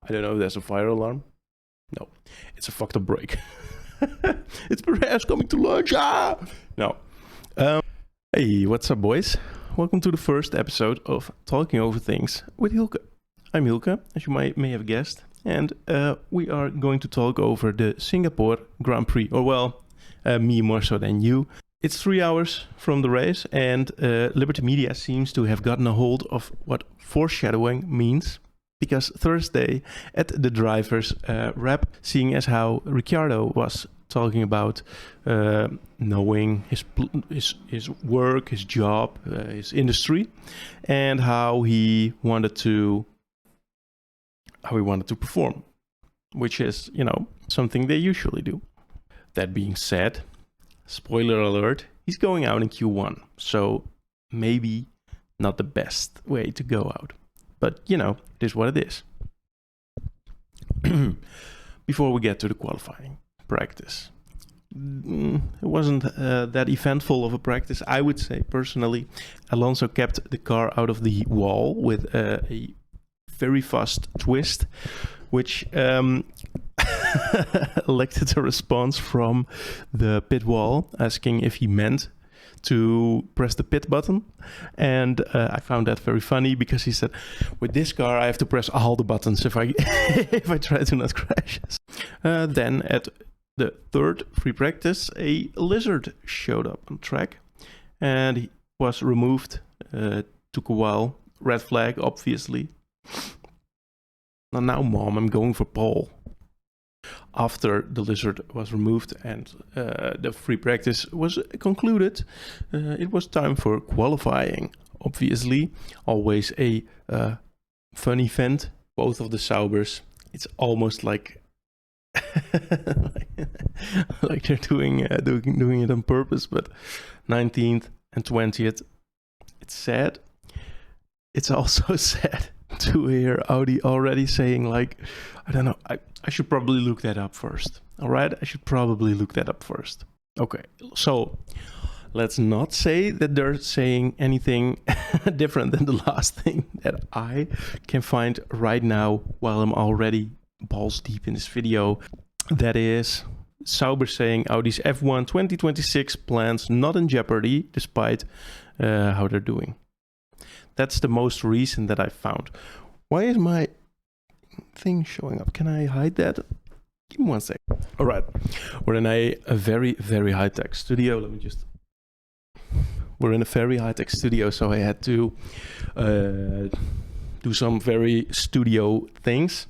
I don't know if there's a fire alarm. No, it's a fucked up break. It's Perez coming to lunch. Ah! No. Hey, what's up, boys? Welcome to the first episode of Talking Over Things with Heelke. I'm Heelke, as you may have guessed, and we are going to talk over the Singapore Grand Prix, or well, me more so than you. It's 3 hours from the race, and Liberty Media seems to have gotten a hold of what foreshadowing means. Because Thursday at the drivers' wrap, seeing as how Ricciardo was talking about knowing his work, his job, his industry, and how he wanted to perform, which is, something they usually do. That being said, spoiler alert, he's going out in Q1, so maybe not the best way to go out. But, it is what it is. Before we get to the qualifying practice. It wasn't that eventful of a practice, I would say, personally. Alonso kept the car out of the wall with a very fast twist, which elected a response from the pit wall asking if he meant to press the pit button, and I found that very funny because he said, with this car I have to press all the buttons if I if I try to not crash. Then at the third free practice, a lizard showed up on track and he was removed. Took a while. Red flag, obviously. Now mom, I'm going for pole. After the lizard was removed and the free practice was concluded, it was time for qualifying. Obviously, always a fun event. Both of the Saubers, it's almost like like they're doing it on purpose. But 19th and 20th, it's sad. It's also sad to hear Audi already saying, like, I don't know, I should probably look that up first. All right, I should probably look that up first. Okay, so let's not say that they're saying anything different than the last thing that I can find right now while I'm already balls deep in this video. That is Sauber saying Audi's F1 2026 plans not in jeopardy despite how they're doing. That's the most recent that I found. Why is my thing showing up? Can I hide that? Give me 1 sec. All right. We're in a very, very high-tech studio. We're in a very high-tech studio, so I had to do some very studio things.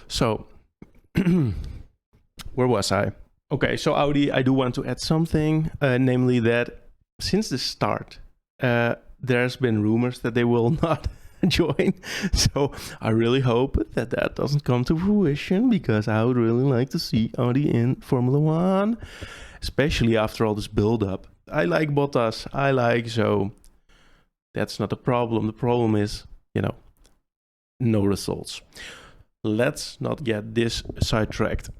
So, where was I? Okay, so Audi, I do want to add something, namely that since the start, there's been rumors that they will not join. So I really hope that doesn't come to fruition, because I would really like to see Audi in Formula One, especially after all this build-up. I like Bottas, so that's not a problem. The problem is, no results. Let's not get this sidetracked.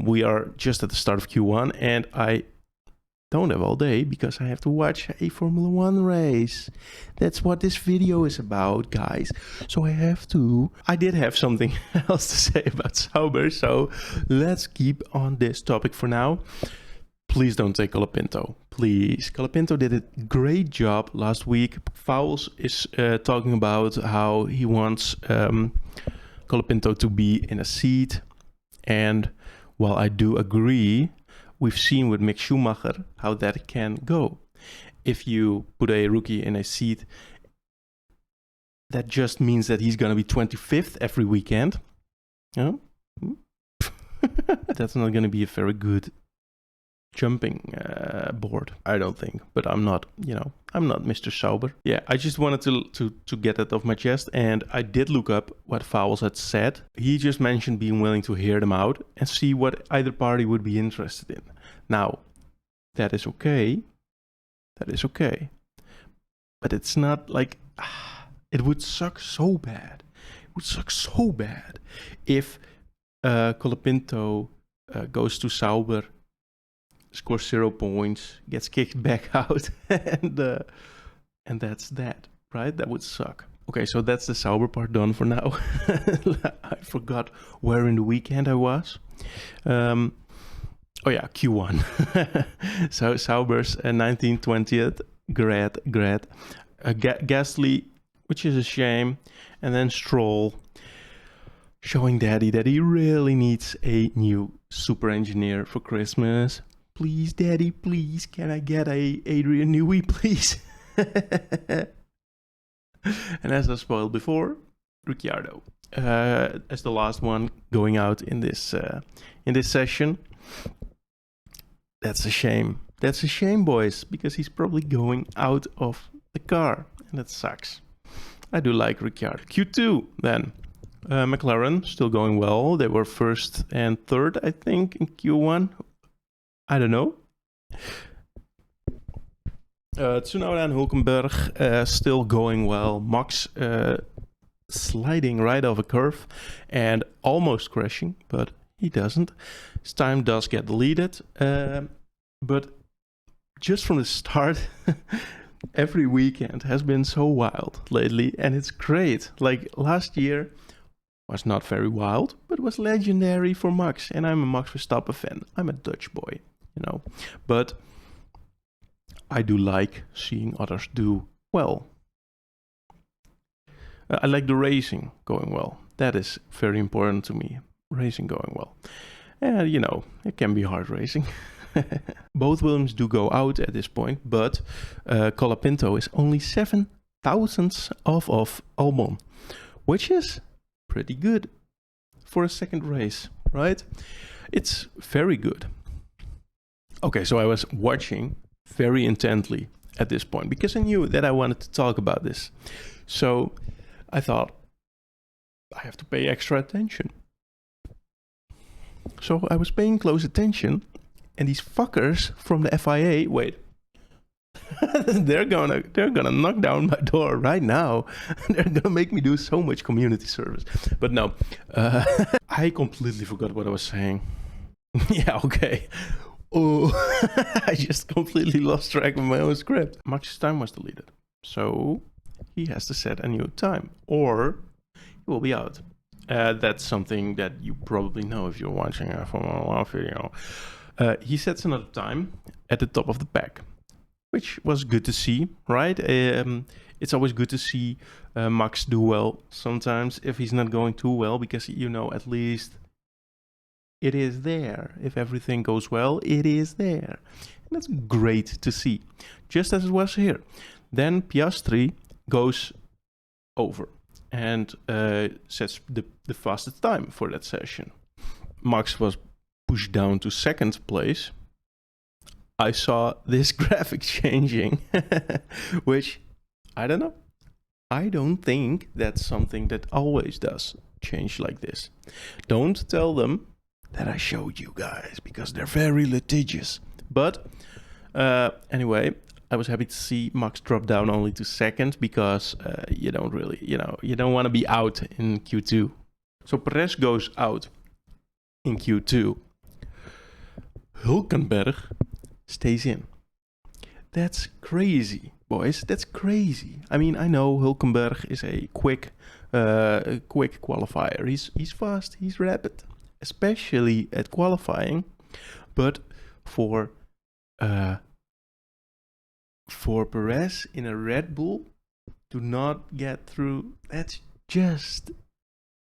We are just at the start of Q1, and I don't have all day because I have to watch a Formula One race. That's what this video is about, guys. So I did have something else to say about Sauber, so let's keep on this topic for now. Please don't take Colapinto. Please. Colapinto did a great job last week. Fowles is talking about how he wants Colapinto to be in a seat. And while I do agree, we've seen with Mick Schumacher how that can go. If you put a rookie in a seat, that just means that he's going to be 25th every weekend. That's not going to be a very good jumping board, I don't think. But I'm not, I'm not Mr. Sauber. Yeah, I just wanted to get that off my chest. And I did look up what Fowles had said. He just mentioned being willing to hear them out and see what either party would be interested in. Now, that is okay. But it's not like, it would suck so bad. It would suck so bad if Colapinto goes to Sauber, scores 0 points, gets kicked back out, and that's that, right? That would suck. Okay, so that's the Sauber part done for now. I forgot where in the weekend I was. Oh yeah, Q1. So Sauber's 19th, 20th, great. Gasly, which is a shame. And then Stroll, showing Daddy that he really needs a new super engineer for Christmas. Please, Daddy, please, can I get a Adrian Newey, please? And as I spoiled before, Ricciardo as the last one going out in this session. That's a shame. That's a shame, boys, because he's probably going out of the car, and that sucks. I do like Ricciardo. Q2 then. McLaren still going well. They were first and third, I think, in Q1. I don't know. Tsunoda and Hulkenberg still going well. Max sliding right off a curve and almost crashing, but he doesn't. His time does get deleted. But just from the start, every weekend has been so wild lately, and it's great. Like last year was not very wild, but was legendary for Max, and I'm a Max Verstappen fan. I'm a Dutch boy, you know. But I do like seeing others do well. I like the racing going well. That is very important to me. Racing going well. And, you know, it can be hard racing. Both Williams do go out at this point, but Colapinto is only 7 thousandths off of Albon, which is pretty good for a second race, right? It's very good. Okay, so I was watching very intently at this point because I knew that I wanted to talk about this. So I thought I have to pay extra attention. So I was paying close attention, and these fuckers from the FIA, wait, they're gonna knock down my door right now. They're gonna make me do so much community service. But no, I completely forgot what I was saying. Yeah, okay. Oh, I just completely lost track of my own script. Max's time was deleted, so he has to set a new time, or he will be out. That's something that you probably know if you're watching a Formula 1 video. He sets another time at the top of the pack, which was good to see, right? It's always good to see Max do well sometimes if he's not going too well, because, you know, at least it is there. If everything goes well, it is there. And that's great to see, just as it was here. Then Piastri goes over and sets the fastest time for that session. Max was pushed down to second place. I saw this graphic changing, which, I don't know. I don't think that's something that always does change like this. Don't tell them that I showed you guys, because they're very litigious. But anyway, I was happy to see Max drop down only to second, because you don't really, you don't want to be out in Q2. So Perez goes out in Q2. Hulkenberg stays in. That's crazy, boys. That's crazy. I mean, I know Hulkenberg is a quick qualifier. He's fast. He's rapid, especially at qualifying. But for Perez in a Red Bull to not get through, that's just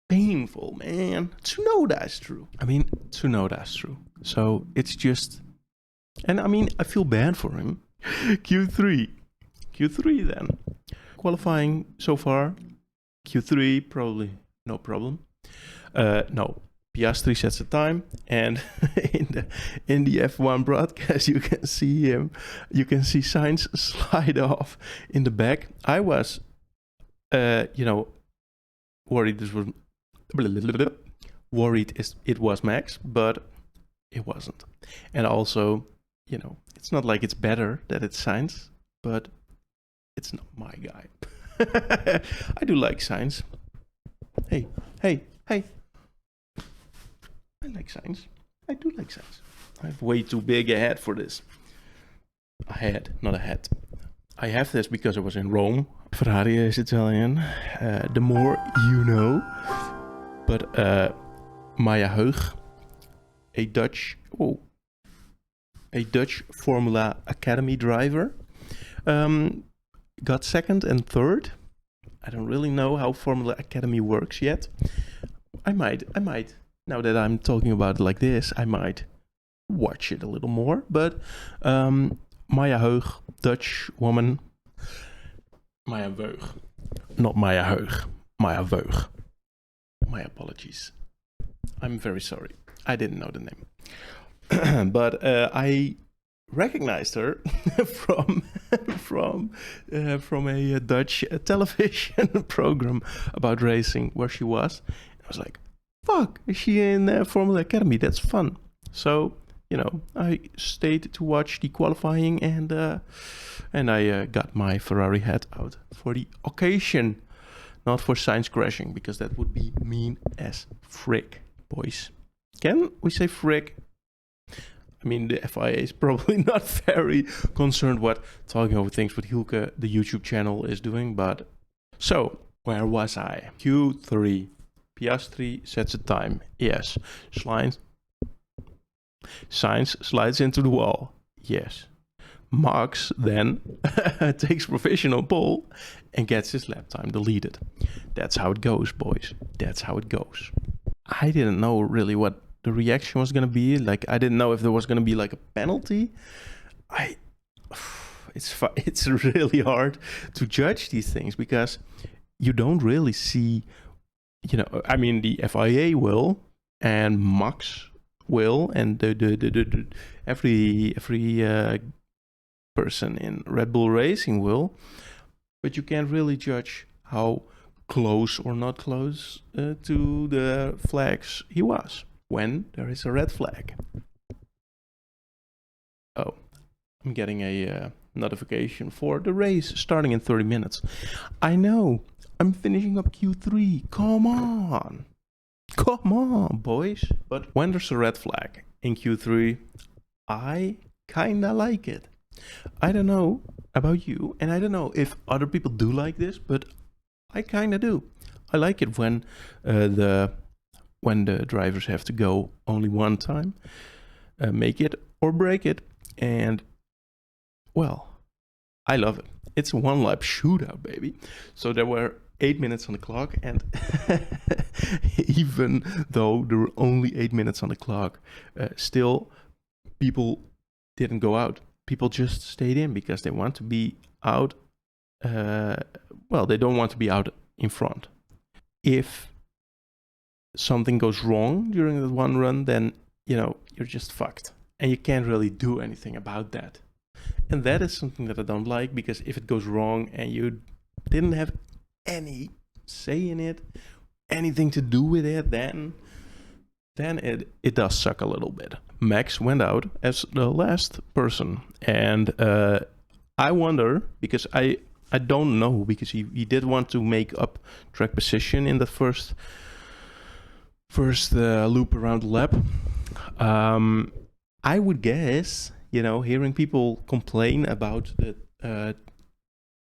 painful, man. Tsunoda is true. So it's just, and I mean, I feel bad for him. Q3 then. Qualifying so far, Q3 probably no problem. No, Piastri sets the time, and in the F1 broadcast you can see Sainz slide off in the back. I was worried it was Max, but it wasn't. And also, it's not like it's better that it's Sainz, but it's not my guy. I do like Sainz. Hey. I like Sainz. I do like Sainz. I have way too big a head for this. A head, not a hat. I have this because I was in Rome Ferrari is Italian. The more you know. But Maya Heug, a Dutch Formula Academy driver, got second and third. I don't really know how Formula Academy works yet. I might, now that I'm talking about it like this, I might watch it a little more. But Maya Heug, Dutch woman. Maya Veug. Not Maya Heug. Maya Veug. My apologies. I'm very sorry. I didn't know the name. But I recognized her from a Dutch television program about racing where she was. I was like, fuck, is she in Formula Academy? That's fun. So, I stayed to watch the qualifying and I got my Ferrari hat out for the occasion. Not for Sainz crashing, because that would be mean as frick, boys. Can we say frick? I mean, the FIA is probably not very concerned what Talking Over Things with Heelke, the YouTube channel, is doing, but... So, where was I? Q3. Piastri sets a time. Yes. Sainz slides into the wall. Yes. Max then takes provisional pole and gets his lap time deleted. That's how it goes, boys. That's how it goes. I didn't know really what the reaction was going to be. Like, I didn't know if there was going to be like a penalty. It's really hard to judge these things because you don't really see, I mean, the FIA will and Max will and every person in Red Bull Racing will, but you can't really judge how close or not close to the flags he was when there is a red flag. Oh, I'm getting a notification for the race starting in 30 minutes. I know, I'm finishing up Q3. Come on, boys. But when there's a red flag in Q3, I kinda like it. I don't know about you, and I don't know if other people do like this, but I kind of do. I like it when the drivers have to go only one time, make it or break it, and well, I love it. It's a one lap shootout, baby. So there were 8 minutes on the clock, and even though there were only 8 minutes on the clock, still people didn't go out. People just stayed in because they want to be out. They don't want to be out in front. If something goes wrong during that one run, then, you're just fucked. And you can't really do anything about that. And that is something that I don't like, because if it goes wrong and you didn't have any say in it, anything to do with it, then it does suck a little bit. Max went out as the last person, and I wonder, because I don't know, because he did want to make up track position in the first loop around the lap. I would guess, hearing people complain about the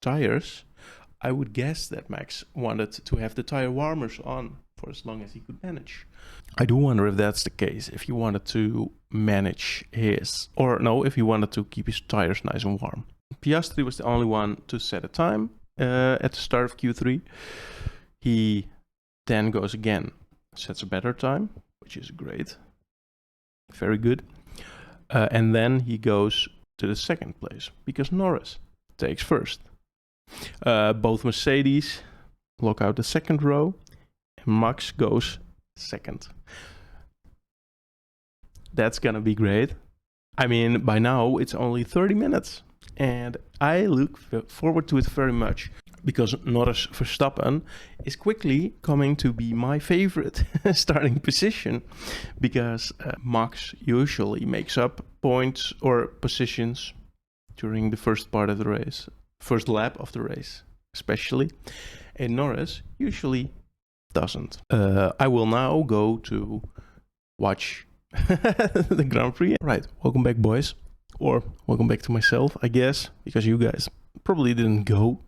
tires, I would guess that Max wanted to have the tire warmers on for as long as he could manage. I do wonder if that's the case, if he wanted to manage if he wanted to keep his tires nice and warm. Piastri was the only one to set a time at the start of Q3. He then goes again, sets a better time, which is great. Very good. And then he goes to the second place, because Norris takes first. Both Mercedes lock out the second row, and Max goes second. That's gonna be great. I mean, by now it's only 30 minutes, and I look forward to it very much, because Norris Verstappen is quickly coming to be my favorite starting position, because Max usually makes up points or positions during the first part of the race, first lap of the race especially, and Norris usually doesn't. I will now go to watch the Grand Prix. Right, welcome back, boys, or welcome back to myself, I guess, because you guys probably didn't go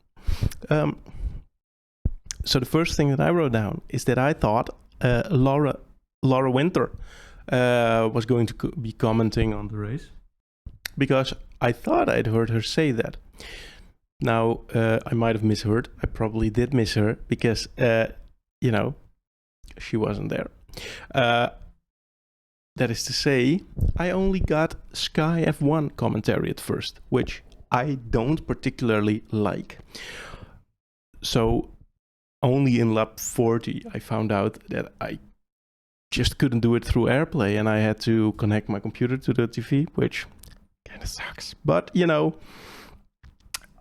So the first thing that I wrote down is that I thought Laura Winter was going to be commenting on the race, because I thought I'd heard her say that. Now, I might have misheard. I probably did miss her because, she wasn't there. That is to say, I only got Sky F1 commentary at first, which I don't particularly like. So only in lap 40 I found out that I just couldn't do it through AirPlay, and I had to connect my computer to the TV, which kind of sucks. But,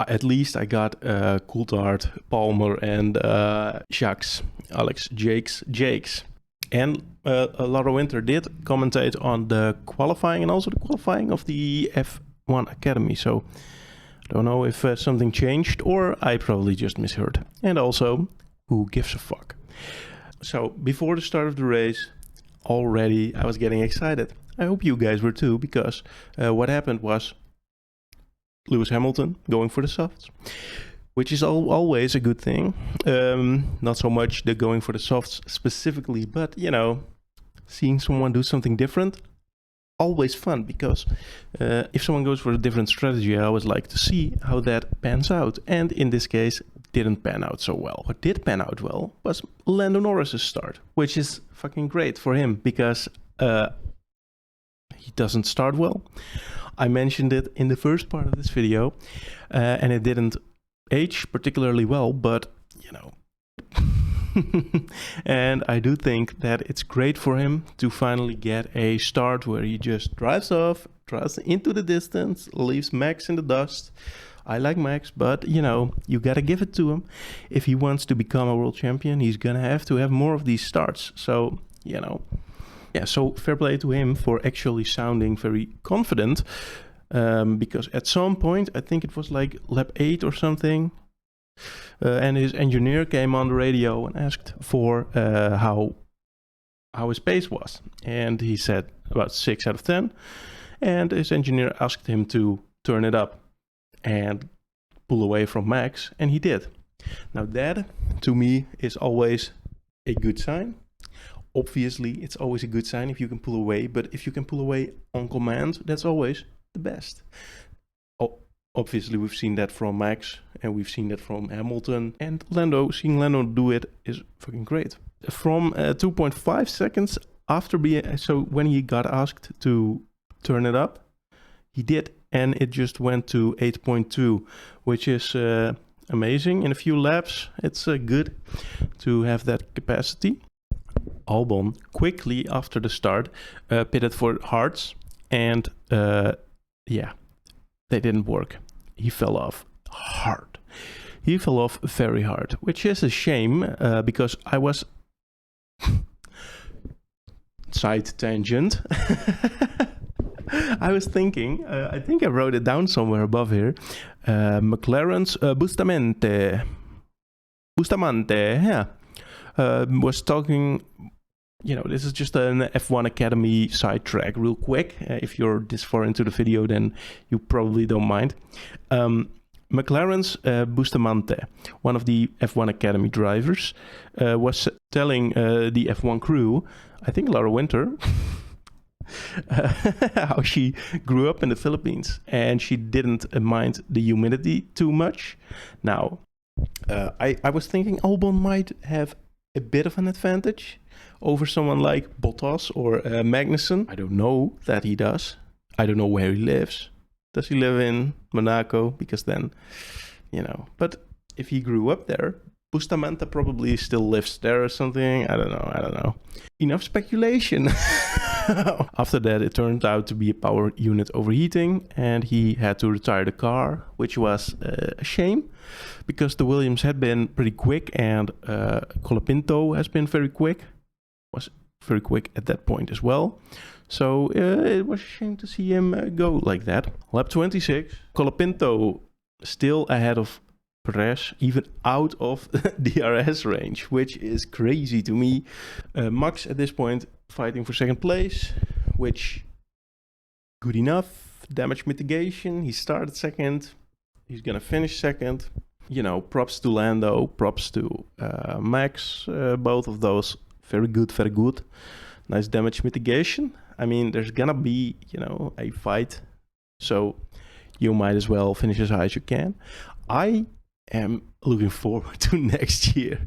at least I got Coulthard, Palmer, and Jakes. And Laura Winter did commentate on the qualifying and also the qualifying of the F1 Academy. So I don't know if something changed, or I probably just misheard. And also, who gives a fuck? So before the start of the race, already I was getting excited. I hope you guys were too, because what happened was Lewis Hamilton going for the softs, which is always a good thing. Not so much the going for the softs specifically, but, seeing someone do something different, always fun, because if someone goes for a different strategy, I always like to see how that pans out. And in this case, didn't pan out so well. What did pan out well was Lando Norris's start, which is fucking great for him, because he doesn't start well. I mentioned it in the first part of this video, and it didn't age particularly well, but, and I do think that it's great for him to finally get a start where he just drives off, drives into the distance, leaves Max in the dust. I like Max, but, you gotta give it to him. If he wants to become a world champion, he's gonna have to have more of these starts. So, yeah, so fair play to him for actually sounding very confident, because at some point, I think it was like lap 8 or something, and his engineer came on the radio and asked for how his pace was. And he said about 6 out of 10, and his engineer asked him to turn it up and pull away from Max, and he did. Now that, to me, is always a good sign. Obviously, it's always a good sign if you can pull away, but if you can pull away on command, that's always the best. Obviously, we've seen that from Max, and we've seen that from Hamilton, and Lando. Seeing Lando do it is fucking great. From 2.5 seconds after so when he got asked to turn it up, he did, and it just went to 8.2, which is amazing. In a few laps, it's good to have that capacity. Albon quickly after the start pitted for hards, and they didn't work. He fell off hard. He fell off very hard, which is a shame, because I was side tangent. I was thinking, I think I wrote it down somewhere above here, McLaren's Bustamante, yeah, was talking. This is just an F1 Academy sidetrack real quick. If you're this far into the video, then you probably don't mind. McLaren's Bustamante, one of the F1 Academy drivers, was telling the F1 crew, I think Laura Winter, how she grew up in the Philippines and she didn't mind the humidity too much. Now, I was thinking Albon might have a bit of an advantage over someone like Bottas or Magnussen. I don't know that he does. I don't know where he lives. Does he live in Monaco? Because then, But if he grew up there, Bustamante probably still lives there or something. I don't know. Enough speculation. After that, it turned out to be a power unit overheating, and he had to retire the car, which was a shame, because the Williams had been pretty quick, and Colapinto has been very quick. Was very quick at that point as well. So it was a shame to see him go like that. Lap 26, Colapinto still ahead of Perez, even out of DRS range, which is crazy to me. Max at this point fighting for second place, which good enough. Damage mitigation, he started second, he's gonna finish second. props to Lando, props to Max, both of those. Very good, very good. Nice damage mitigation. I mean, there's gonna be, a fight. So you might as well finish as high as you can. I am looking forward to next year.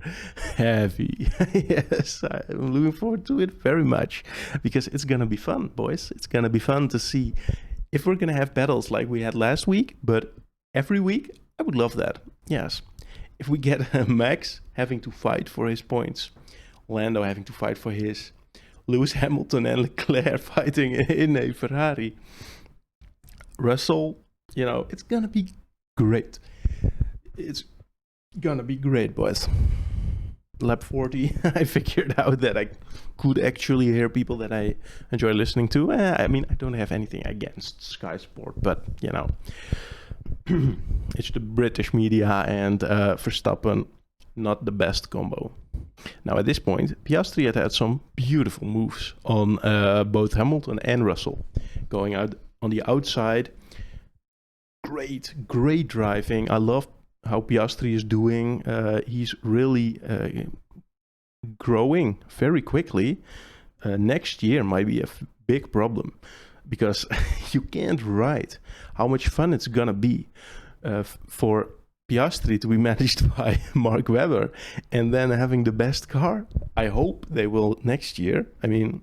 Heavy. Yes, I'm looking forward to it very much. Because it's gonna be fun, boys. It's gonna be fun to see if we're gonna have battles like we had last week. But every week, I would love that. Yes. If we get Max having to fight for his points, Lando having to fight for his, Lewis Hamilton and Leclerc fighting in a Ferrari, Russell, it's gonna be great. It's gonna be great, boys. Lap 40, I figured out that I could actually hear people that I enjoy listening to. I mean, I don't have anything against Sky Sport, but, it's the British media and Verstappen, not the best combo. Now, at this point, Piastri had some beautiful moves on both Hamilton and Russell. Going out on the outside, great driving. I love how Piastri is doing. He's really growing very quickly. Next year might be a big problem because you can't write how much fun it's gonna be for Piastri to be managed by Mark Webber and then having the best car. I hope they will next year. I mean,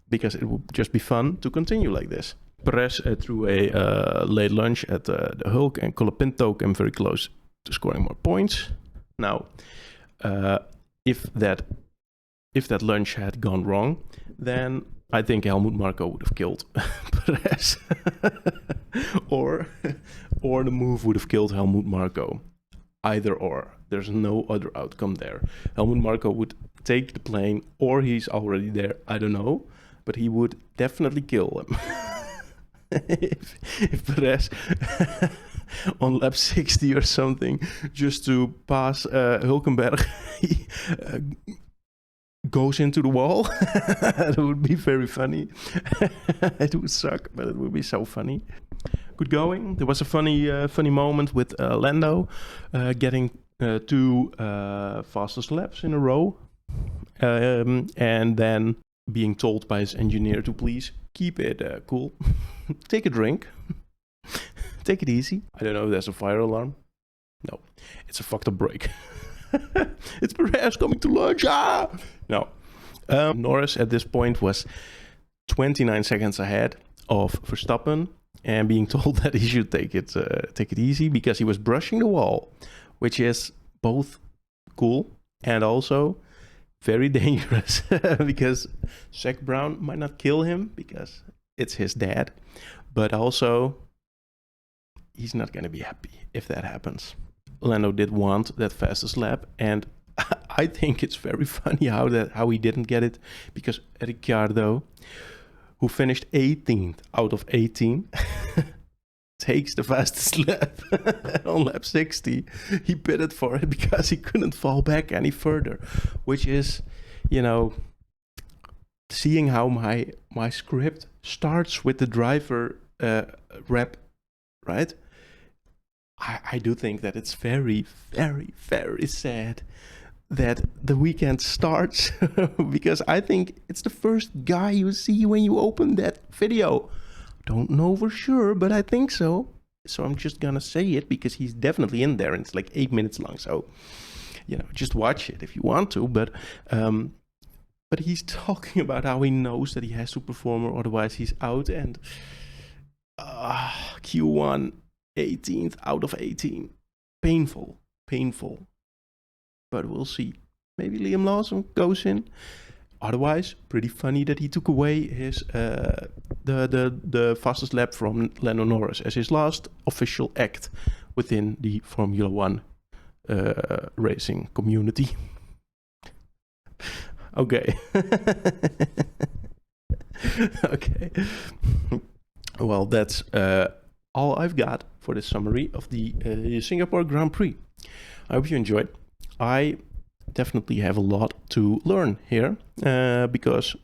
because it will just be fun to continue like this. Perez threw a late lunch at the Heelke, and Colapinto came very close to scoring more points. Now, if that lunch had gone wrong, then I think Helmut Marko would have killed Perez, or the move would have killed Helmut Marko. Either or. There's no other outcome there. Helmut Marko would take the plane, or he's already there. I don't know, but he would definitely kill him. if Perez on lap 60 or something, just to pass Hülkenberg, he goes into the wall. That would be very funny. It would suck, but it would be so funny. Good going. There was a funny moment with Lando getting two fastest laps in a row, and then being told by his engineer to please keep it cool. Take a drink. Take it easy. I don't know if there's a fire alarm. No, it's a fucked up break. It's Perez coming to lunch. Ah! No. Norris at this point was 29 seconds ahead of Verstappen and being told that he should take it easy because he was brushing the wall, which is both cool and also very dangerous because Zach Brown might not kill him because it's his dad, but also he's not going to be happy if that happens. Lando did want that fastest lap, and I think it's very funny how he didn't get it, because Ricciardo, who finished 18th out of 18, takes the fastest lap on lap 60. He pitted for it because he couldn't fall back any further, which is, seeing how my script starts with the driver rep, right? I do think that it's very, very, very sad that the weekend starts because I think it's the first guy you see when you open that video. Don't know for sure, but I think so. So I'm just gonna say it because he's definitely in there and it's like 8 minutes long. So, just watch it if you want to. But he's talking about how he knows that he has to perform or otherwise he's out. And Q1, 18th out of 18. Painful. But we'll see. Maybe Liam Lawson goes in. Otherwise, pretty funny that he took away his the fastest lap from Lando Norris as his last official act within the Formula One racing community. Okay. Okay. Well, that's all I've got for this summary of the Singapore Grand Prix. I hope you enjoyed. I definitely have a lot to learn here because,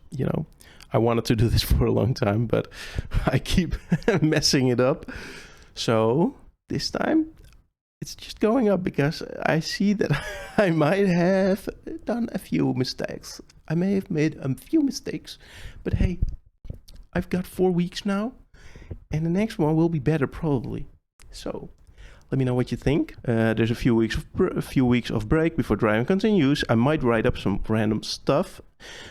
I wanted to do this for a long time, but I keep messing it up. So this time it's just going up because I see that I might have done a few mistakes. I may have made a few mistakes, but hey, I've got 4 weeks now, and the next one will be better probably. So let me know what you think. There's a few weeks of break before driving continues. I might write up some random stuff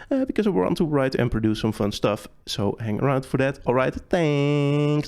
because I want to write and produce some fun stuff. So hang around for that. All right, thanks.